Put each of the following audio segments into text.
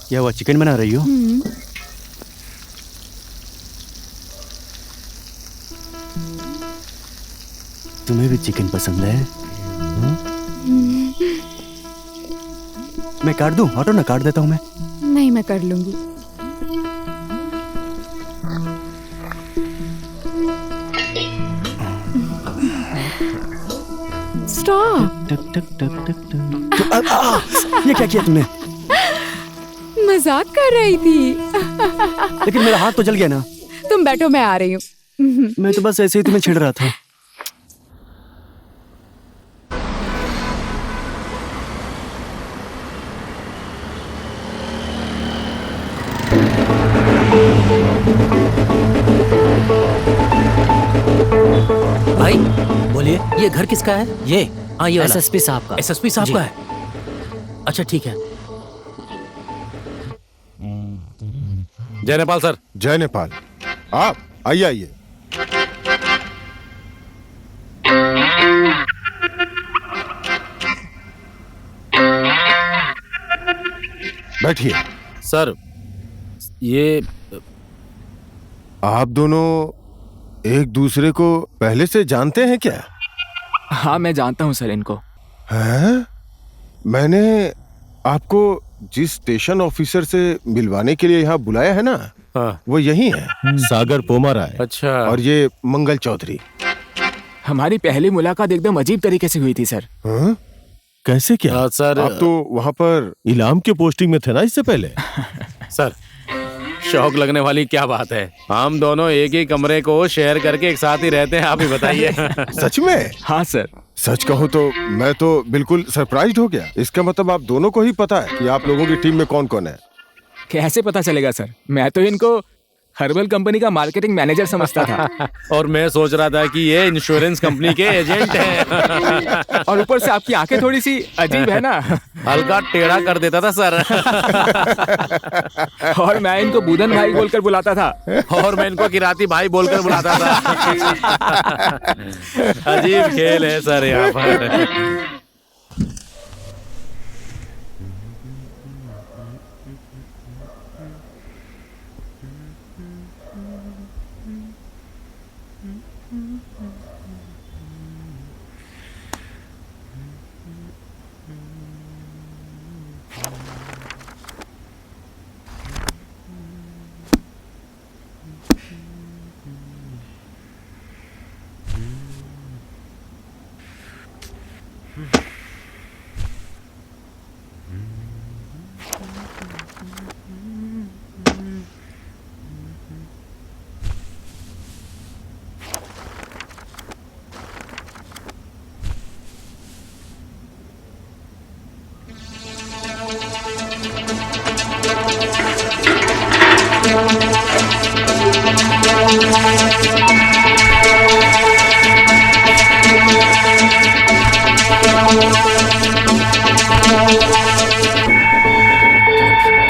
क्या हुआ, चिकन बना रही हो? तुम्हें भी चिकन पसंद है? मैं काट दूं? हटो ना, काट देता हूं मैं। नहीं, मैं कर लूंगी। स्टॉप। टक टक टक टक टक। ये क्या किया तुमने? मजाक कर रही थी। लेकिन मेरा हाथ तो जल गया ना। तुम बैठो, मैं आ रही हूँ। मैं तो बस ऐसे ही तुम्हें छेड़ रहा था। भाई बोलिए। ये घर किसका है? ये हाँ, ये वाला। एसएसपी साहब का। एसएसपी साहब जी। का है? अच्छा ठीक है। जय नेपाल सर। जय नेपाल। आप आइए आइए। बैठिए। सर ये आप दोनों एक दूसरे को पहले से जानते हैं क्या? हाँ, मैं जानता हूँ सर इनको। हैं? मैंने आपको जिस स्टेशन ऑफिसर से मिलवाने के लिए यहाँ बुलाया है ना, हाँ। वो यही है, सागर पोमाराय। अच्छा। और ये मंगल चौधरी। हमारी पहली मुलाकात एकदम अजीब तरीके से हुई थी सर। हाँ? कैसे क्या? सर आप तो वहाँ पर इलाम के पोस्टिंग में थे ना इससे पहले? सर शौक लगने वाली क्या बात है, हम दोनों एक ही कमरे को शेयर करके एक साथ ही रहते हैं, आप ही बताइए। सच में? हाँ सर। सच कहूँ तो मैं तो बिल्कुल सरप्राइज्ड हो गया। इसका मतलब आप दोनों को ही पता है कि आप लोगों की टीम में कौन कौन है? कैसे पता चलेगा सर? मैं तो इनको हर्बल कंपनी का मार्केटिंग मैनेजर समझता था। और मैं सोच रहा था कि ये इंश्योरेंस कंपनी के एजेंट हैं। और ऊपर से आपकी आंखें थोड़ी सी अजीब है ना। हल्का टेढ़ा कर देता था सर। और मैं इनको बूदन भाई बोलकर बुलाता था। और मैं इनको किराती भाई बोलकर बुलाता था। अजीब खेल है सर यहाँ पर।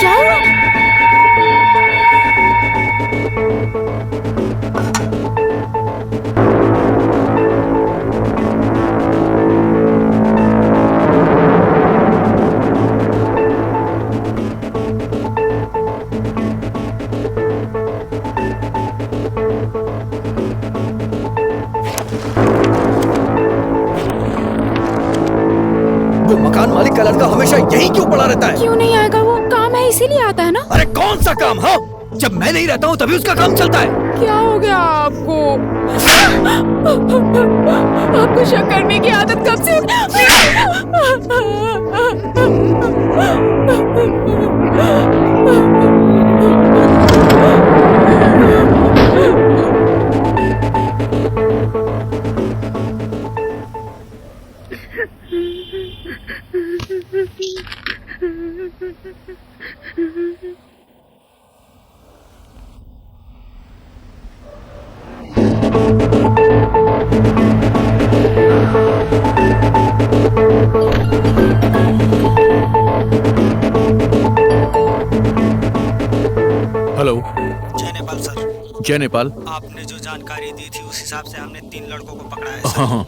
क्या हुआ? वो मकान मालिक का लड़का हमेशा यहीं क्यों पड़ा रहता है? क्यों नहीं आएगा? वो काम है इसीलिए आता है ना। अरे कौन सा काम? हाँ, जब मैं नहीं रहता हूँ तभी उसका काम चलता है। क्या हो गया आपको? आपको शक करने की आदत कब से? हेलो। जय नेपाल सर। जय नेपाल। आपने जो जानकारी दी थी उस हिसाब से हमने 3 लड़कों को पकड़ा है हाँ सर। हाँ,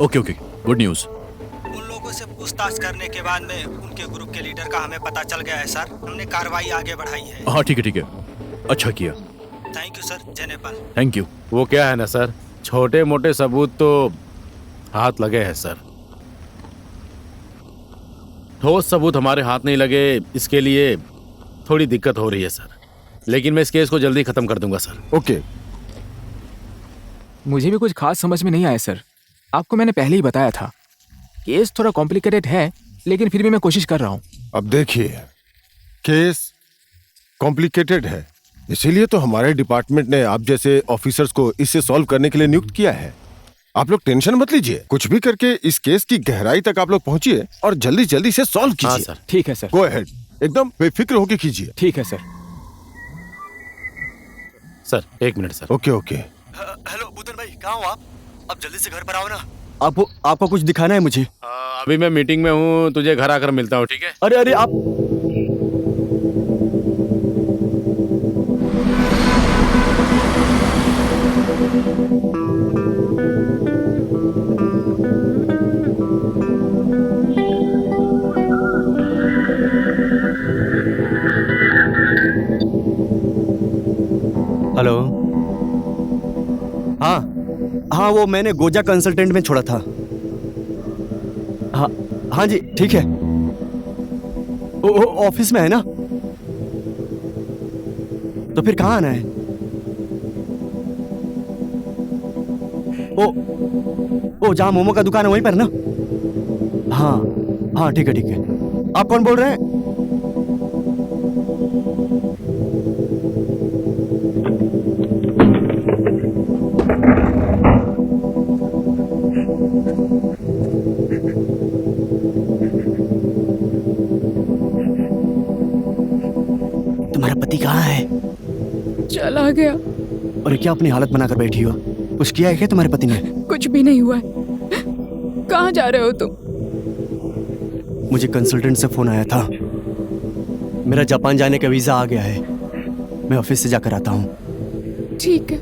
ओके ओके, गुड न्यूज़। उन लोगों से पूछताछ करने के बाद में उनके ग्रुप के लीडर का हमें पता चल गया है सर। हमने कार्रवाई आगे बढ़ाई है। हाँ ठीक है, अच्छा किया। Thank you sir. जय नेपाल। Thank you. वो क्या है ना सर, छोटे मोटे सबूत तो हाथ लगे हैं सर, ठोस सबूत हमारे हाथ नहीं लगे, इसके लिए थोड़ी दिक्कत हो रही है सर, लेकिन मैं इस केस को जल्दी खत्म कर दूंगा सर। ओके। मुझे भी कुछ खास समझ में नहीं आया सर। आपको मैंने पहले ही बताया था, केस थोड़ा कॉम्प्लिकेटेड है, लेकिन फिर भी मैं कोशिश कर रहा हूँ। अब देखिए, केस कॉम्प्लिकेटेड है, इसीलिए तो हमारे डिपार्टमेंट ने आप जैसे ऑफिसर्स को इसे सॉल्व करने के लिए नियुक्त किया है। आप लोग टेंशन मत लीजिए, कुछ भी करके इस केस की गहराई तक आप लोग पहुंचिए और जल्दी जल्दी इसे सॉल्व हाँ कीजिए। सर। ठीक है सर। गो अहेड, एकदम बेफिक्र होके कीजिए। ठीक है sir. Sir 1 minute sir. Okay okay. Hello Budan भाई, कहाँ हो आप? अब जल्दी से घर पर आओ ना। आपको कुछ दिखाना है मुझे। अभी मैं मीटिंग में हूँ, तुझे घर आकर मिलता हूँ, ठीक है? अरे आप हेलो। हाँ वो मैंने गोजा कंसल्टेंट में छोड़ा था। हाँ जी ठीक है। वो ऑफिस में है ना? तो फिर कहाँ आना है? ओ जहाँ मोमो का दुकान है वहीं पर ना? हाँ ठीक है। आप कौन बोल रहे हैं? तुम्हारा पति कहाँ है? चला गया। और क्या अपनी हालत बनाकर बैठी हो? कुछ किया है क्या तुम्हारे पति ने? कुछ भी नहीं हुआ है। कहाँ जा रहे हो तुम? मुझे कंसल्टेंट से फोन आया था, मेरा जापान जाने का वीजा आ गया है। मैं ऑफिस से जाकर आता हूँ। ठीक है।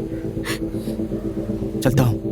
चलता हूँ।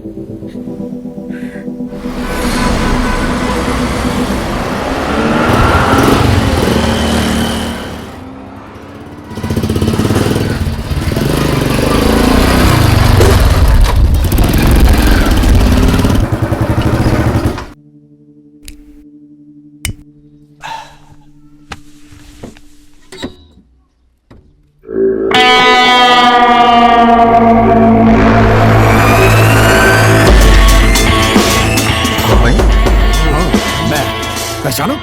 पहचानो?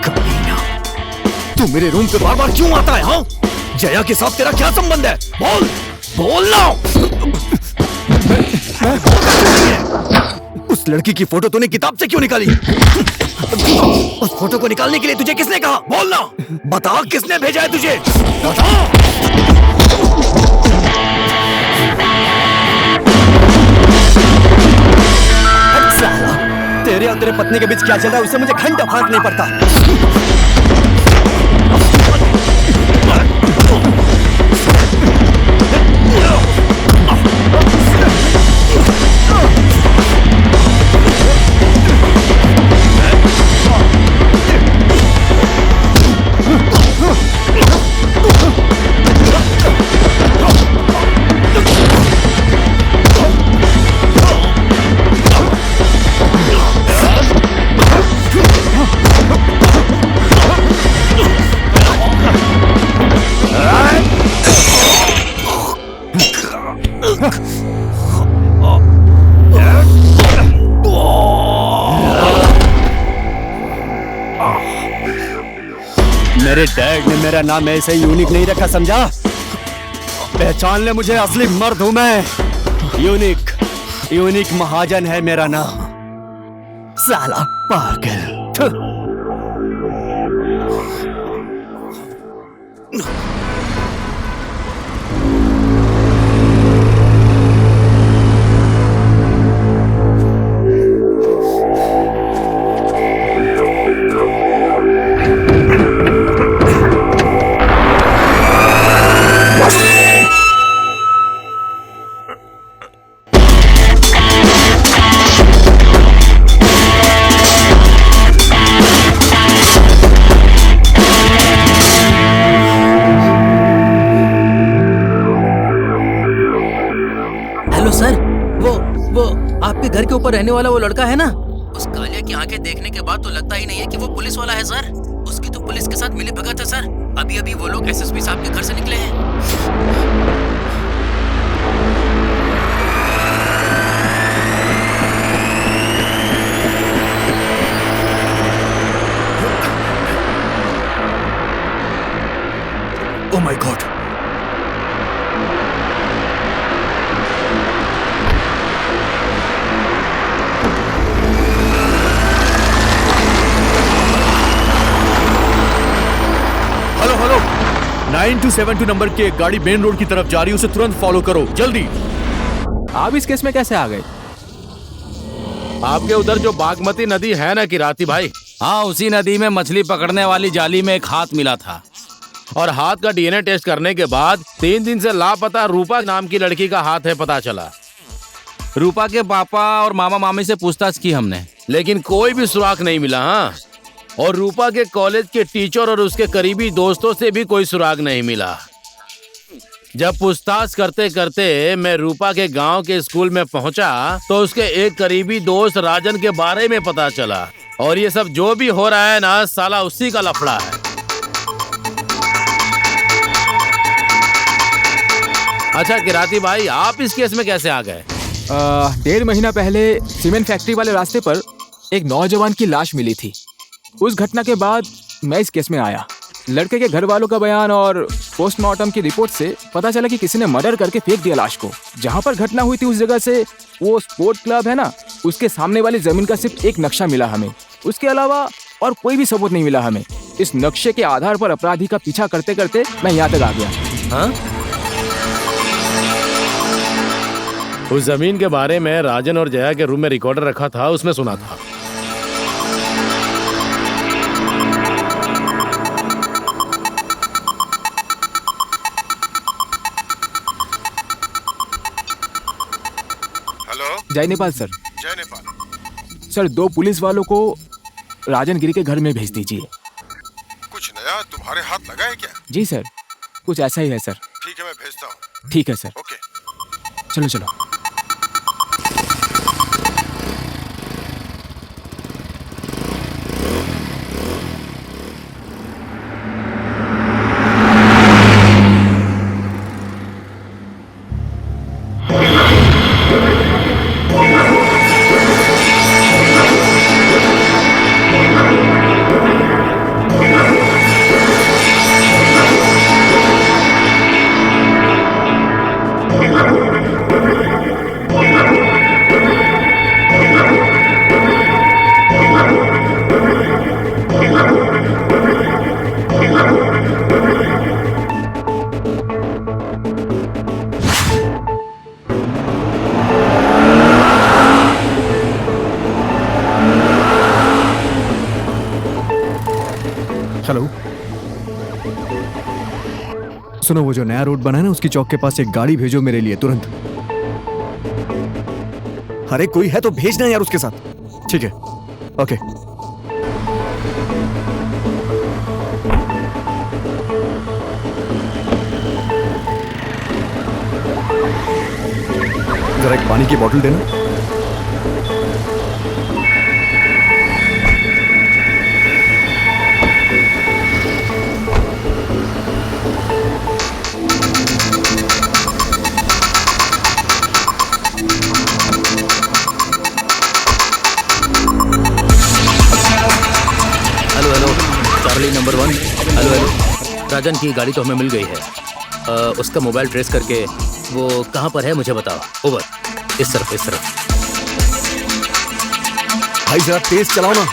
कमीना, तू मेरे रूम पे बार बार क्यों आता है? हाँ, जया के साथ तेरा क्या संबंध है? बोल ना। उस लड़की की फोटो तूने किताब से क्यों निकाली? उस फोटो को निकालने के लिए तुझे किसने कहा? बोल ना, बता किसने भेजा है तुझे? बता। तेरे और तेरे पत्नी के बीच क्या चल रहा है उससे मुझे घंटा फर्क नहीं पड़ता। मेरे डैड ने मेरा नाम ऐसे यूनिक नहीं रखा, समझा? पहचान ले मुझे, असली मर्द हूं मैं। यूनिक महाजन है मेरा नाम। साला पागल। के ऊपर रहने वाला वो लड़का है ना, उस कालिया की आंखें देखने के बाद तो लगता ही नहीं है कि वो पुलिस वाला है सर। उसकी तो पुलिस के साथ मिली भगत है सर। अभी अभी वो लोग एसएसपी साहब के घर से निकले हैं। Oh my God! Hello hello, 9272 number की एक गाड़ी मेन रोड की तरफ जा रही है, उसे तुरंत फॉलो करो, जल्दी। आप इस केस में कैसे आ गए? आपके उधर जो बागमती नदी है ना किराती भाई, हाँ, उसी नदी में मछली पकड़ने वाली जाली में एक हाथ मिला था। और हाथ का डीएनए टेस्ट करने के बाद 3 दिन से लापता रूपा नाम की लड़की का हाथ है पता चला। रूपा के पापा और मामा मामी से पूछताछ की हमने, लेकिन कोई भी सुराग नहीं मिला। हाँ, और रूपा के कॉलेज के टीचर और उसके करीबी दोस्तों से भी कोई सुराग नहीं मिला। जब पूछताछ करते करते मैं रूपा के गांव के स्कूल में पहुंचा तो उसके एक करीबी दोस्त राजन के बारे में पता चला। और ये सब जो भी हो रहा है ना, साला उसी का लफड़ा है। अच्छा किराती भाई, आप इस केस में कैसे आ गए? 1.5 महीना पहले सीमेंट फैक्ट्री वाले रास्ते पर एक नौजवान की लाश मिली थी। उस घटना के बाद मैं इस केस में आया। लड़के के घर वालों का बयान और पोस्टमार्टम की रिपोर्ट से पता चला कि किसी ने मर्डर करके फेंक दिया लाश को। जहां पर घटना हुई थी उस जगह से वो स्पोर्ट क्लब है ना, उसके सामने वाली जमीन का सिर्फ एक नक्शा मिला हमें। उसके अलावा और कोई भी सबूत नहीं मिला हमें। इस नक्शे के आधार पर अपराधी का पीछा करते करते मैं यहाँ तक आ गया। हाँ? उस जमीन के बारे में राजन और जया के रूम में रिकॉर्डर रखा था, उसमें सुना था। हेलो, जय नेपाल सर। जय नेपाल। सर 2 पुलिस वालों को राजन गिरी के घर में भेज दीजिए। कुछ नया तुम्हारे हाथ लगा है क्या? जी सर, कुछ ऐसा ही है सर। ठीक है, मैं भेजता हूँ। ठीक है सर। ओके। चलो चलो। हेलो, सुनो, वो जो नया रोड बना है ना, उसकी चौक के पास एक गाड़ी भेजो मेरे लिए तुरंत। अरे कोई है तो भेजना यार उसके साथ। ठीक है, ओके। जरा एक पानी की बोतल देना। Charlie number 1। हेलो हेलो, राजन की गाड़ी तो हमें मिल गई है। उसका मोबाइल ट्रेस करके वो कहाँ पर है मुझे बताओ। ओवर। इस तरफ। भाई जरा तेज चलाओ ना।